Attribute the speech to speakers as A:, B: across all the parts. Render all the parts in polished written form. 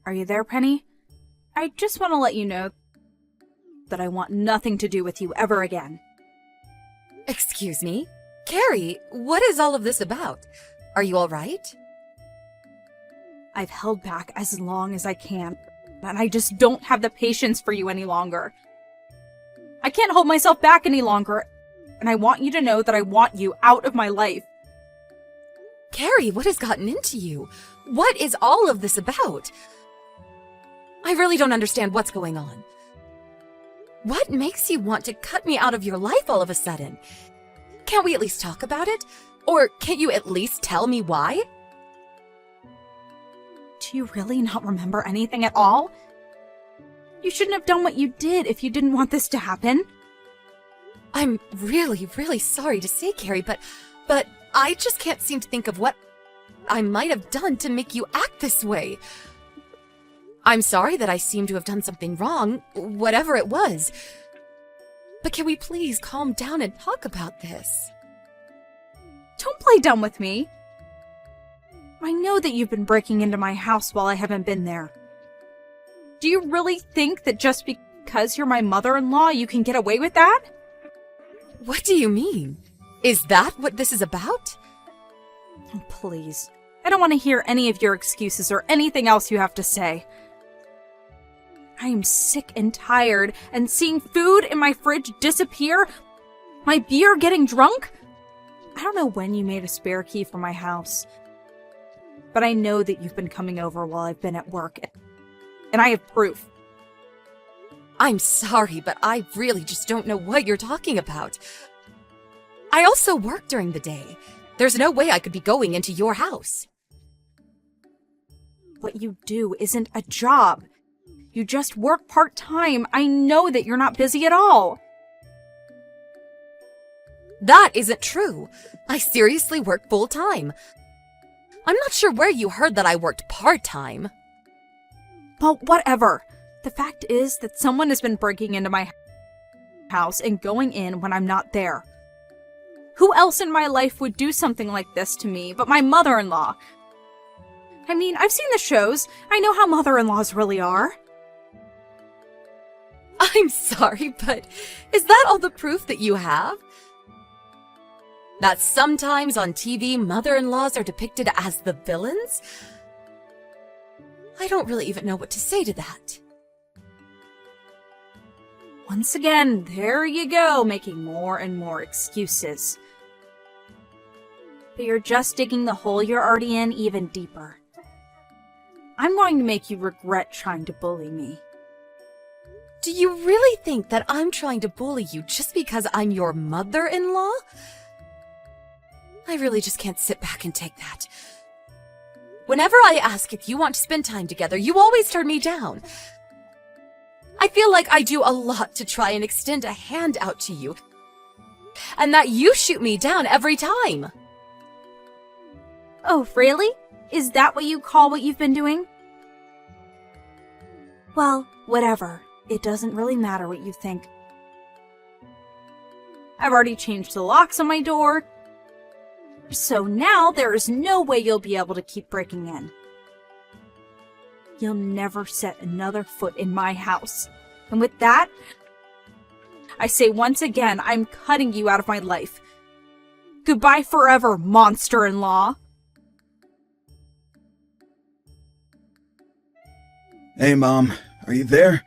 A: Are you there, Penny? I just want to let you know that I want nothing to do with you ever again.
B: Excuse me? Carrie, what is all of this about? Are you all right?
A: I've held back as long as I can, and I just don't have the patience for you any longer. I can't hold myself back any longer, and I want you to know that I want you out of my life.
B: Carrie, what has gotten into you? What is all of this about? I really don't understand what's going on. What makes you want to cut me out of your life all of a sudden? Can't we at least talk about it? Or can't you at least tell me why?
A: Do you really not remember anything at all? You shouldn't have done what you did if you didn't want this to happen.
B: I'm really, really sorry to say, Carrie, but I just can't seem to think of what I might have done to make you act this way. I'm sorry that I seem to have done something wrong, whatever it was. But can we please calm down and talk about this?
A: Don't play dumb with me. I know that you've been breaking into my house while I haven't been there. Do you really think that just because you're my mother-in-law, you can get away with that?
B: What do you mean? Is that what this is about?
A: Oh, please. I don't want to hear any of your excuses or anything else you have to say. I am sick and tired, and seeing food in my fridge disappear, my beer getting drunk. I don't know when you made a spare key for my house, but I know that you've been coming over while I've been at work, and I have proof.
B: I'm sorry, but I really just don't know what you're talking about. I also work during the day. There's no way I could be going into your house.
A: What you do isn't a job. You just work part-time. I know that you're not busy at all.
B: That isn't true. I seriously work full-time. I'm not sure where you heard that I worked part-time.
A: Well, whatever. The fact is that someone has been breaking into my house and going in when I'm not there. Who else in my life would do something like this to me but my mother-in-law? I mean, I've seen the shows. I know how mother-in-laws really are.
B: I'm sorry, but is that all the proof that you have? That sometimes on TV, mother-in-laws are depicted as the villains? I don't really even know what to say to that.
A: Once again, there you go, making more and more excuses. But you're just digging the hole you're already in even deeper. I'm going to make you regret trying to bully me.
B: Do you really think that I'm trying to bully you just because I'm your mother-in-law? I really just can't sit back and take that. Whenever I ask if you want to spend time together, you always turn me down. I feel like I do a lot to try and extend a hand out to you, and that you shoot me down every time.
A: Oh, really? Is that what you call what you've been doing? Well, whatever. It doesn't really matter what you think. I've already changed the locks on my door, so now there is no way you'll be able to keep breaking in. You'll never set another foot in my house. And with that, I say once again, I'm cutting you out of my life. Goodbye forever, monster-in-law.
C: Hey, Mom. Are you there?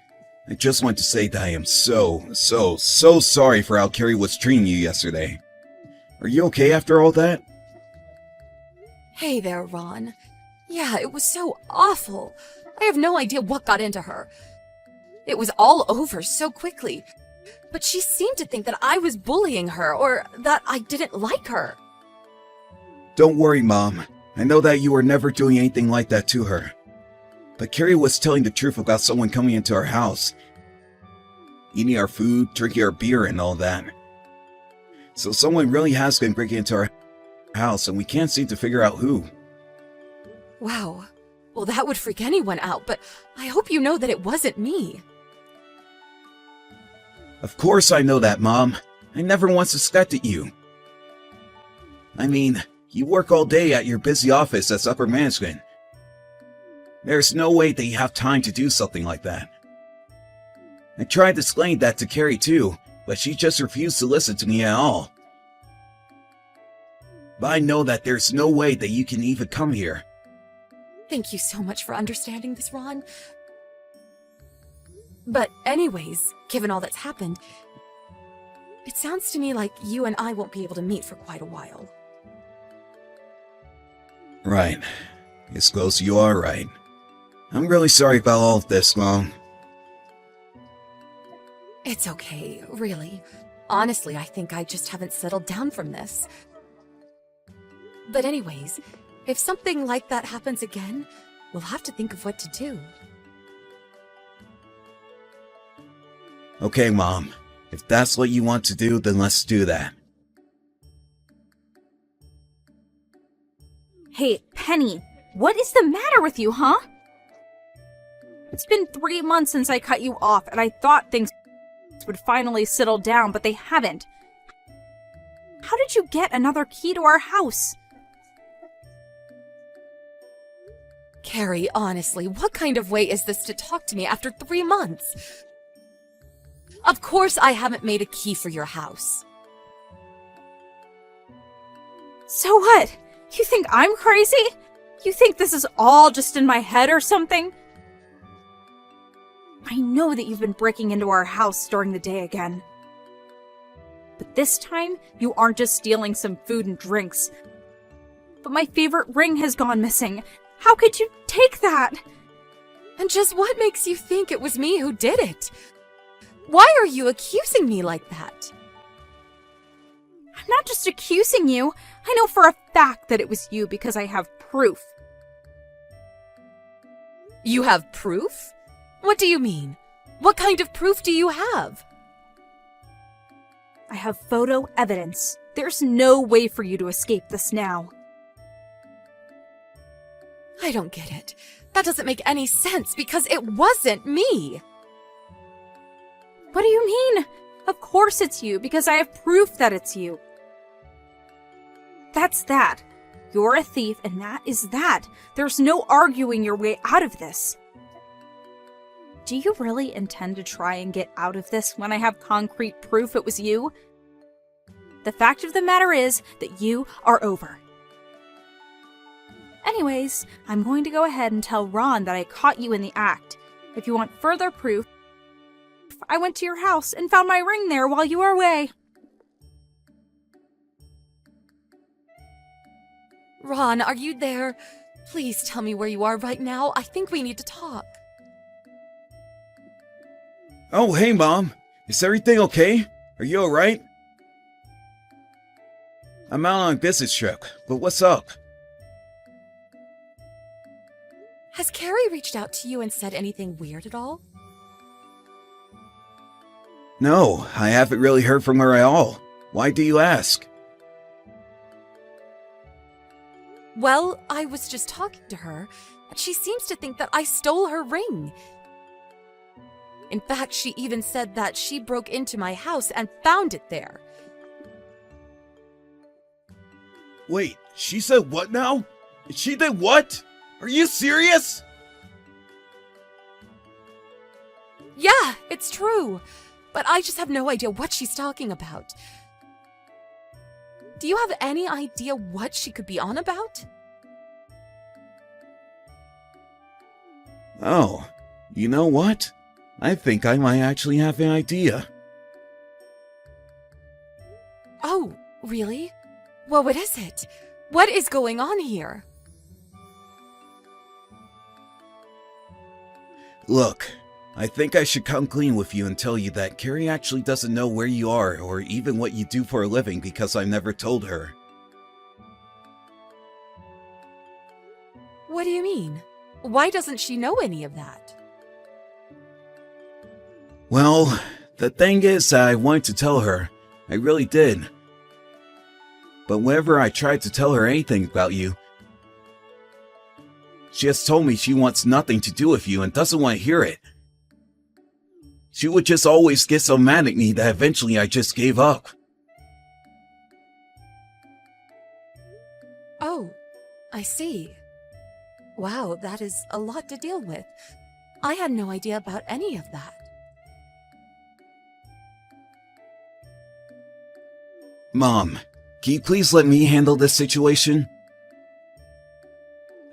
C: I just want to say that I am so sorry for how Carrie was treating you yesterday. Are you okay after all that?
B: Hey there, Ron. Yeah, it was so awful. I have no idea what got into her. It was all over so quickly. But she seemed to think that I was bullying her, or that I didn't like her.
C: Don't worry, Mom. I know that you were never doing anything like that to her. But Carrie was telling the truth about someone coming into our house, eating our food, drinking our beer, and all that. So someone really has been breaking into our house, and we can't seem to figure out who.
B: Wow. Well, that would freak anyone out, but I hope you know that it wasn't me.
C: Of course I know that, Mom. I never once suspected you. I mean, you work all day at your busy office as upper management. There's no way that you have time to do something like that. I tried to explain that to Carrie too, but she just refused to listen to me at all. But I know that there's no way that you can even come here.
B: Thank you so much for understanding this, Ron. But anyways, given all that's happened, it sounds to me like you and I won't be able to meet for quite a while.
C: Right. I suppose you are right. I'm really sorry about all of this, Mom.
B: It's okay, really. Honestly, I think I just haven't settled down from this. But anyways, if something like that happens again, we'll have to think of what to do.
C: Okay, Mom. If that's what you want to do, then let's do that.
A: Hey, Penny, what is the matter with you, huh? It's been 3 months since I cut you off, and I thought things would finally settle down, but they haven't. How did you get another key to our house?
B: Carrie, honestly, what kind of way is this to talk to me after 3 months? Of course I haven't made a key for your house.
A: So what? You think I'm crazy? You think this is all just in my head or something? I know that you've been breaking into our house during the day again. But this time, you aren't just stealing some food and drinks. But my favorite ring has gone missing. How could you take that?
B: And just what makes you think it was me who did it? Why are you accusing me like that?
A: I'm not just accusing you. I know for a fact that it was you because I have proof.
B: You have proof? What do you mean? What kind of proof do you have?
A: I have photo evidence. There's no way for you to escape this now.
B: I don't get it. That doesn't make any sense because it wasn't me.
A: What do you mean? Of course it's you because I have proof that it's you. That's that. You're a thief and that is that. There's no arguing your way out of this. Do you really intend to try and get out of this when I have concrete proof it was you? The fact of the matter is that you are over. Anyways, I'm going to go ahead and tell Ron that I caught you in the act. If you want further proof, I went to your house and found my ring there while you were away.
B: Ron, are you there? Please tell me where you are right now. I think we need to talk.
C: Oh, hey, Mom. Is everything okay? Are you alright? I'm out on a business trip, but what's up?
B: Has Carrie reached out to you and said anything weird at all?
C: No, I haven't really heard from her at all. Why do you ask?
B: Well, I was just talking to her, and she seems to think that I stole her ring. In fact, she even said that she broke into my house and found it there.
C: Wait, she said what now? She did what? Are you serious?
B: Yeah, it's true. But I just have no idea what she's talking about. Do you have any idea what she could be on about?
C: Oh, you know what? I think I might actually have an idea.
B: Oh, really? Well, what is it? What is going on here?
C: Look, I think I should come clean with you and tell you that Carrie actually doesn't know where you are or even what you do for a living because I've never told her.
B: What do you mean? Why doesn't she know any of that?
C: Well, the thing is that I wanted to tell her. I really did. But whenever I tried to tell her anything about you, she has told me she wants nothing to do with you and doesn't want to hear it. She would just always get so mad at me that eventually I just gave up.
B: Oh, I see. Wow, that is a lot to deal with. I had no idea about any of that.
C: Mom, can you please let me handle this situation?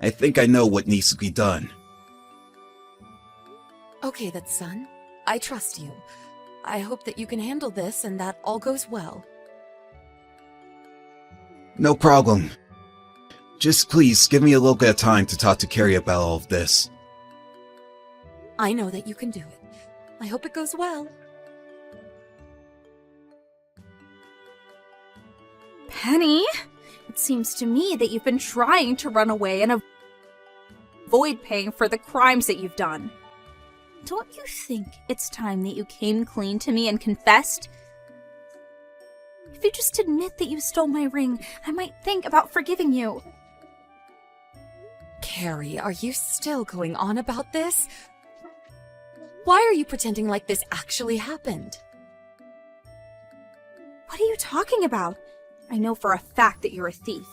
C: I think I know what needs to be done.
B: Okay, then, son. I trust you. I hope that you can handle this and that all goes well.
C: No problem. Just please give me a little bit of time to talk to Carrie about all of this.
B: I know that you can do it. I hope it goes well.
A: Penny, it seems to me that you've been trying to run away and avoid paying for the crimes that you've done. Don't you think it's time that you came clean to me and confessed? If you just admit that you stole my ring, I might think about forgiving you.
B: Carrie, are you still going on about this? Why are you pretending like this actually happened?
A: What are you talking about? I know for a fact that you're a thief.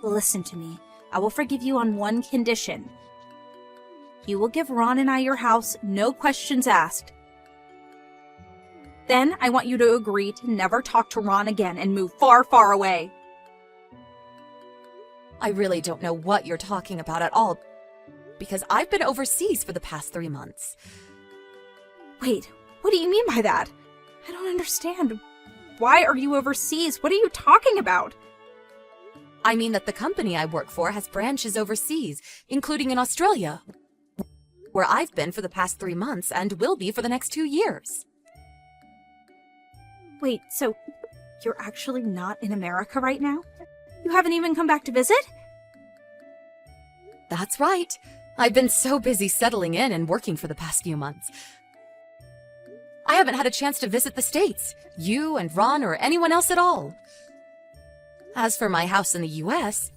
A: Listen to me. I will forgive you on one condition. You will give Ron and I your house, no questions asked. Then I want you to agree to never talk to Ron again and move far, far away.
B: I really don't know what you're talking about at all, because I've been overseas for the past 3 months.
A: Wait, what do you mean by that? I don't understand. Why are you overseas? What are you talking about?
B: I mean that the company I work for has branches overseas, including in Australia, where I've been for the past 3 months and will be for the next 2 years.
A: Wait, so you're actually not in America right now? You haven't even come back to visit?
B: That's right. I've been so busy settling in and working for the past few months. I haven't had a chance to visit the States, you and Ron or anyone else at all. As for my house in the US,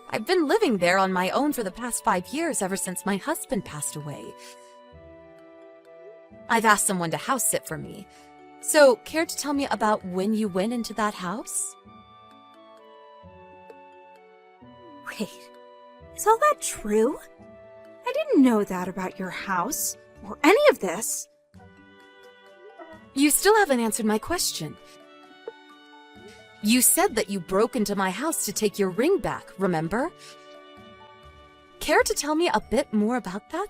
B: I've been living there on my own for the past 5 years ever since my husband passed away. I've asked someone to house sit for me. So, care to tell me about when you went into that house?
A: Wait, is all that true? I didn't know that about your house, or any of this.
B: You still haven't answered my question. You said that you broke into my house to take your ring back, remember? Care to tell me a bit more about that?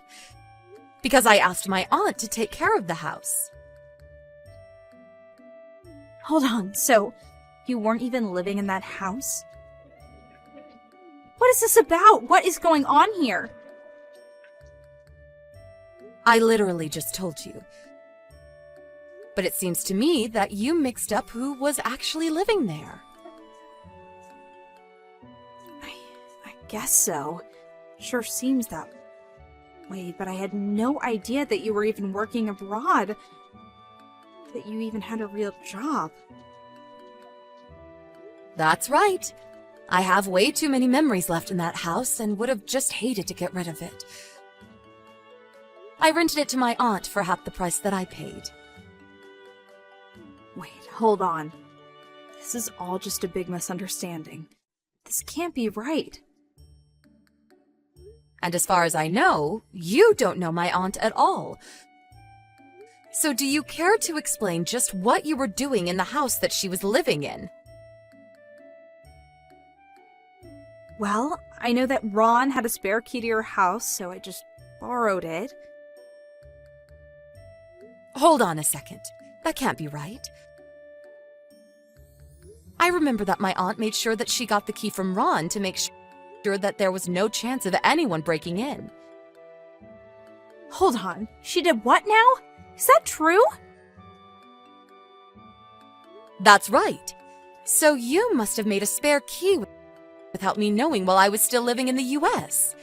B: Because I asked my aunt to take care of the house.
A: Hold on, so you weren't even living in that house? What is this about? What is going on here?
B: I literally just told you. But it seems to me that you mixed up who was actually living there.
A: I guess so. Sure seems that way, but I had no idea that you were even working abroad. That you even had a real job.
B: That's right. I have way too many memories left in that house and would have just hated to get rid of it. I rented it to my aunt for half the price that I paid.
A: Wait, hold on. This is all just a big misunderstanding. This can't be right.
B: And as far as I know, you don't know my aunt at all. So do you care to explain just what you were doing in the house that she was living in?
A: Well, I know that Ron had a spare key to your house, so I just borrowed it.
B: Hold on a second. That can't be right. I remember that my aunt made sure that she got the key from Ron to make sure that there was no chance of anyone breaking in.
A: Hold on. She did what now? Is that true?
B: That's right. So you must have made a spare key without me knowing while I was still living in the US.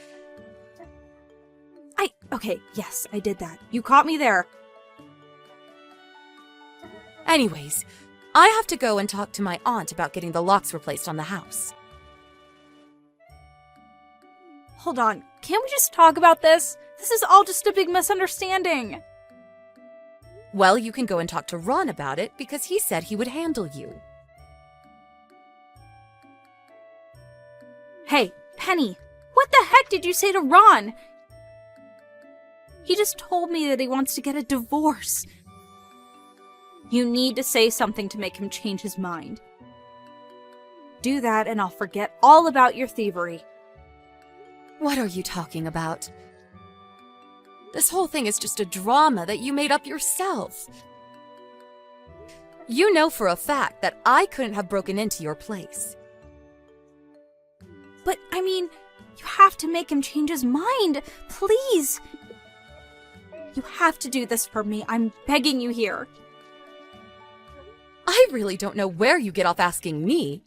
A: Okay, yes, I did that. You caught me there.
B: Anyways, I have to go and talk to my aunt about getting the locks replaced on the house.
A: Hold on. Can't we just talk about this? This is all just a big misunderstanding.
B: Well, you can go and talk to Ron about it because he said he would handle you.
A: Hey, Penny, What the heck did you say to Ron? He just told me that he wants to get a divorce. You need to say something to make him change his mind. Do that and I'll forget all about your thievery.
B: What are you talking about? This whole thing is just a drama that you made up yourself. You know for a fact that I couldn't have broken into your place.
A: But, I mean, you have to make him change his mind. Please. You have to do this for me. I'm begging you here.
B: I really don't know where you get off asking me,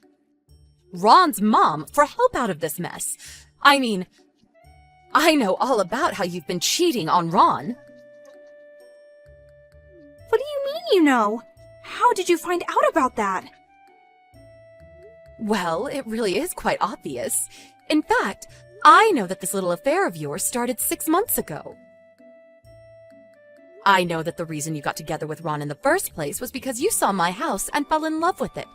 B: Ron's mom, for help out of this mess. I mean, I know all about how you've been cheating on Ron.
A: What do you mean you know? How did you find out about that?
B: Well, it really is quite obvious. In fact, I know that this little affair of yours started 6 months ago. I know that the reason you got together with Ron in the first place was because you saw my house and fell in love with it,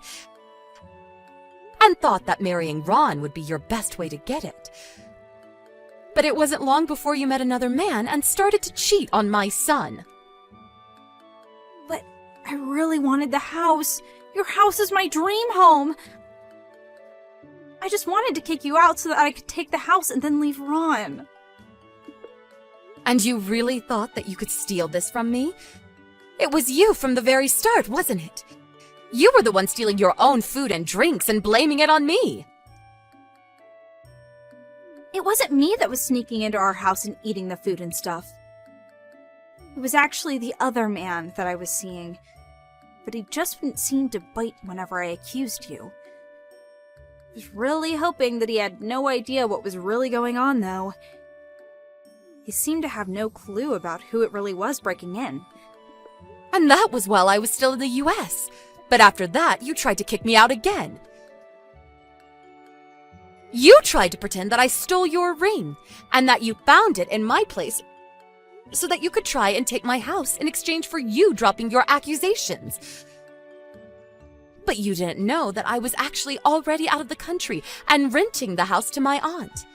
B: and thought that marrying Ron would be your best way to get it. But it wasn't long before you met another man and started to cheat on my son.
A: But I really wanted the house. Your house is my dream home. I just wanted to kick you out so that I could take the house and then leave Ron.
B: And you really thought that you could steal this from me? It was you from the very start, wasn't it? You were the one stealing your own food and drinks and blaming it on me.
A: It wasn't me that was sneaking into our house and eating the food and stuff. It was actually the other man that I was seeing, but he just wouldn't seem to bite whenever I accused you. I was really hoping that he had no idea what was really going on, though. He seemed to have no clue about who it really was breaking in.
B: And that was while I was still in the US. But after that, you tried to kick me out again. You tried to pretend that I stole your ring, and that you found it in my place so that you could try and take my house in exchange for you dropping your accusations. But you didn't know that I was actually already out of the country and renting the house to my aunt.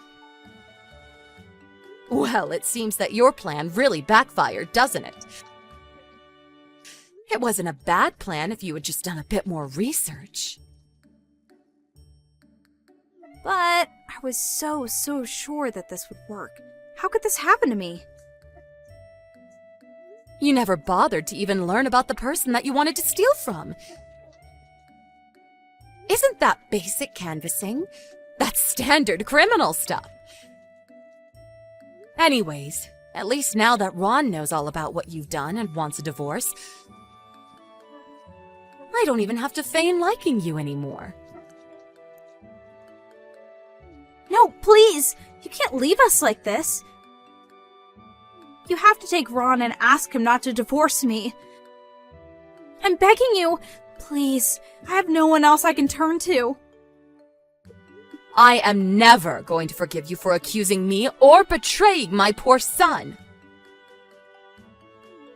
B: Well, it seems that your plan really backfired, doesn't it? It wasn't a bad plan if you had just done a bit more research.
A: But I was so sure that this would work. How could this happen to me?
B: You never bothered to even learn about the person that you wanted to steal from. Isn't that basic canvassing? That's standard criminal stuff. Anyways, at least now that Ron knows all about what you've done and wants a divorce, I don't even have to feign liking you anymore.
A: No, please! You can't leave us like this. You have to take Ron and ask him not to divorce me. I'm begging you! Please, I have no one else I can turn to.
B: I am never going to forgive you for accusing me or betraying my poor son.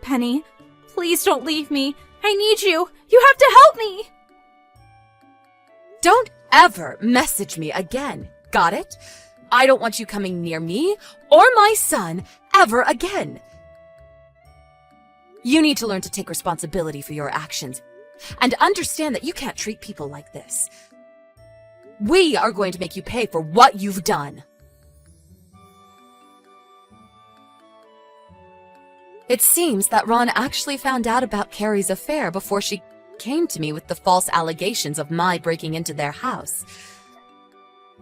A: Penny, please don't leave me. I need you. You have to help me.
B: Don't ever message me again. Got it? I don't want you coming near me or my son ever again. You need to learn to take responsibility for your actions and understand that you can't treat people like this. We are going to make you pay for what you've done. It seems that Ron actually found out about Carrie's affair before she came to me with the false allegations of my breaking into their house.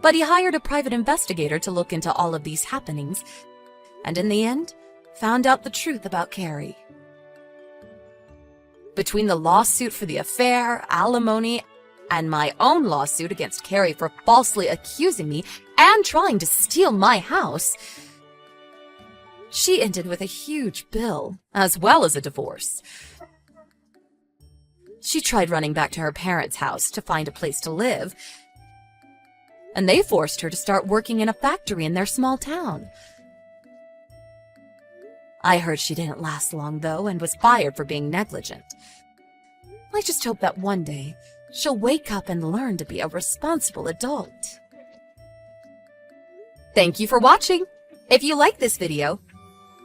B: But he hired a private investigator to look into all of these happenings, and in the end, found out the truth about Carrie. Between the lawsuit for the affair, alimony, and my own lawsuit against Carrie for falsely accusing me and trying to steal my house, she ended with a huge bill, as well as a divorce. She tried running back to her parents' house to find a place to live, and they forced her to start working in a factory in their small town. I heard she didn't last long, though, and was fired for being negligent. I just hope that one day she'll wake up and learn to be a responsible adult. Thank you for watching. If you like this video,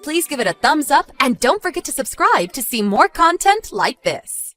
B: please give it a thumbs up and don't forget to subscribe to see more content like this.